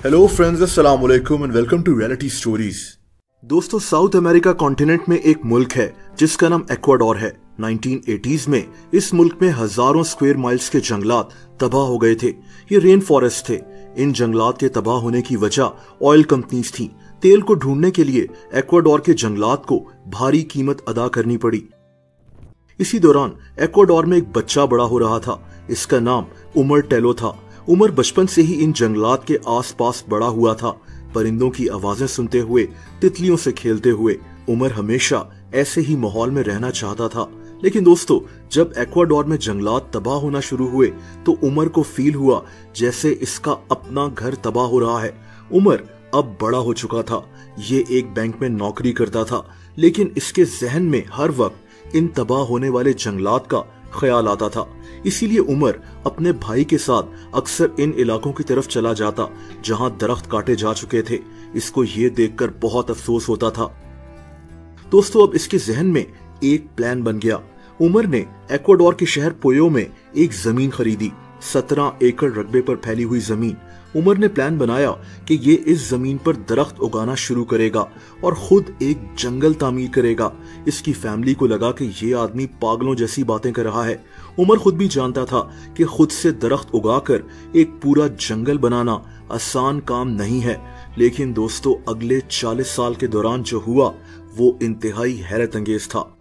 Hello friends, अस्सलाम वालेकुम and welcome to reality stories. दोस्तों, साउथ अमेरिका कॉन्टिनेंट में एक मुल्क है जिसका नाम एक्वाडोर है। 1980s में इस मुल्क में हजारों स्क्वायर माइल्स के जंगलात तबाह हो गए थे। ये रेन फॉरेस्ट थे। इन जंगलात के तबाह होने की वजह ऑयल कंपनीज थी। तेल को ढूंढने के लिए एक्वाडोर के जंगलात को भारी कीमत अदा करनी पड़ी। इसी दौरान एक्वाडोर में एक बच्चा बड़ा हो रहा था। इसका नाम उमर टेलो था। उमर बचपन से ही इन जंगलात के आसपास बड़ा हुआ था। परिंदों की आवाजें सुनते हुए, तितलियों से खेलते हुए उमर हमेशा ऐसे ही माहौल में रहना चाहता था। लेकिन दोस्तों, जब एक्वाडोर में जंगलात तबाह होना शुरू हुए तो उमर को फील हुआ जैसे इसका अपना घर तबाह हो रहा है। उमर अब बड़ा हो चुका था। ये एक बैंक में नौकरी करता था, लेकिन इसके जहन में हर वक्त इन तबाह होने वाले जंगलात का ख्याल आता था। इसीलिए उमर अपने भाई के साथ अक्सर इन इलाकों की तरफ चला जाता जहां दरख्त काटे जा चुके थे। इसको ये देखकर बहुत अफसोस होता था। दोस्तों, अब इसके जहन में एक प्लान बन गया। उमर ने एक्वाडोर के शहर पोयो में एक जमीन खरीदी। 17 एकड़ रकबे पर फैली हुई जमीन। उमर ने प्लान बनाया कि ये इस जमीन पर दरख्त उगाना शुरू करेगा और खुद एक जंगल तामीर करेगा। इसकी फैमिली को लगा कि ये आदमी पागलों जैसी बातें कर रहा है। उमर खुद भी जानता था कि खुद से दरख्त उगाकर एक पूरा जंगल बनाना आसान काम नहीं है। लेकिन दोस्तों, अगले 40 साल के दौरान जो हुआ वो इंतहाई हैरत अंगेज था।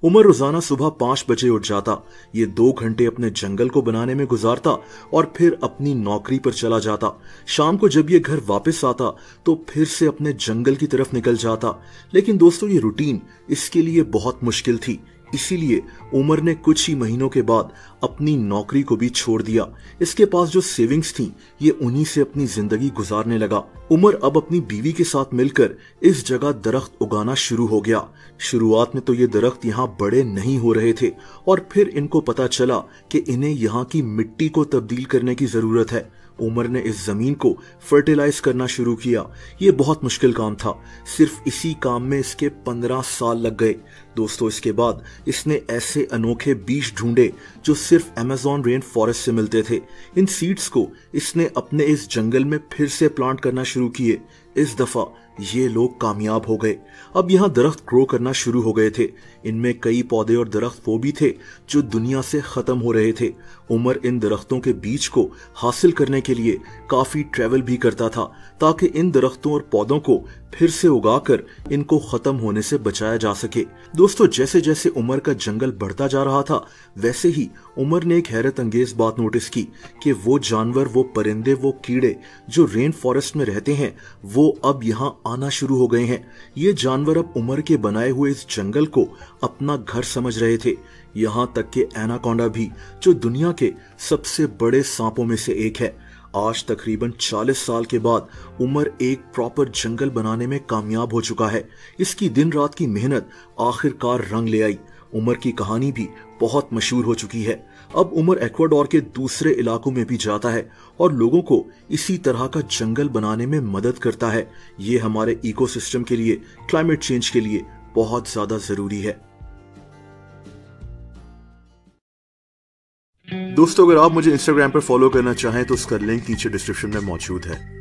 उमर रोजाना सुबह 5 बजे उठ जाता। ये 2 घंटे अपने जंगल को बनाने में गुजारता और फिर अपनी नौकरी पर चला जाता। शाम को जब ये घर वापस आता तो फिर से अपने जंगल की तरफ निकल जाता। लेकिन दोस्तों, ये रूटीन इसके लिए बहुत मुश्किल थी। इसीलिए उमर ने कुछ ही महीनों के बाद अपनी नौकरी को भी छोड़ दिया। इसके पास जो सेविंग्स थी ये उन्हीं से अपनी जिंदगी गुजारने लगा। उमर अब अपनी बीवी के साथ मिलकर इस जगह दरख्त उगाना शुरू हो गया। शुरुआत में तो ये दरख्त यहाँ बड़े नहीं हो रहे थे और फिर इनको पता चला कि इन्हें यहाँ की मिट्टी को तब्दील करने की जरूरत है। उमर ने इस जमीन को फर्टिलाइज करना शुरू किया। ये बहुत मुश्किल काम था। सिर्फ इसी काम में इसके 15 साल लग गए। दोस्तों, इसके बाद इसने ऐसे अनोखे बीज ढूंढे जो सिर्फ अमेज़न रेन फॉरेस्ट से मिलते थे। इन सीड्स को इसने अपने इस जंगल में फिर से प्लांट करना शुरू किए। इस दफा ये लोग कामयाब हो गए। अब यहाँ दरख्त ग्रो करना शुरू हो गए थे। इनमें कई पौधे और दरख्त वो भी थे जो दुनिया से खत्म हो रहे थे। उमर इन दरख्तों के बीज को हासिल करने के लिए काफी ट्रैवल भी करता था ताकि इन दरख्तों और पौधों को फिर से उगाकर इनको खत्म होने से बचाया जा सके। दोस्तों, जैसे जैसे उमर का जंगल बढ़ता जा रहा था वैसे ही उमर ने एक हैरत अंगेज बात नोटिस की कि वो जानवर, वो परिंदे, वो कीड़े जो रेन फॉरेस्ट में रहते हैं वो अब यहाँ आना शुरू हो गए हैं। ये जानवर अब उमर के बनाए हुए इस जंगल को अपना घर समझ रहे थे। यहाँ तक कि एनाकोंडा भी, जो दुनिया के सबसे बड़े सांपों में से एक है। आज तकरीबन 40 साल के बाद उमर एक प्रॉपर जंगल बनाने में कामयाब हो चुका है। इसकी दिन रात की मेहनत आखिरकार रंग ले आई। उमर की कहानी भी बहुत मशहूर हो चुकी है। अब उमर एक्वाडोर के दूसरे इलाकों में भी जाता है और लोगों को इसी तरह का जंगल बनाने में मदद करता है। ये हमारे इकोसिस्टम के लिए, क्लाइमेट चेंज के लिए बहुत ज्यादा जरूरी है। दोस्तों, अगर आप मुझे इंस्टाग्राम पर फॉलो करना चाहें तो उसका लिंक नीचे डिस्क्रिप्शन में मौजूद है।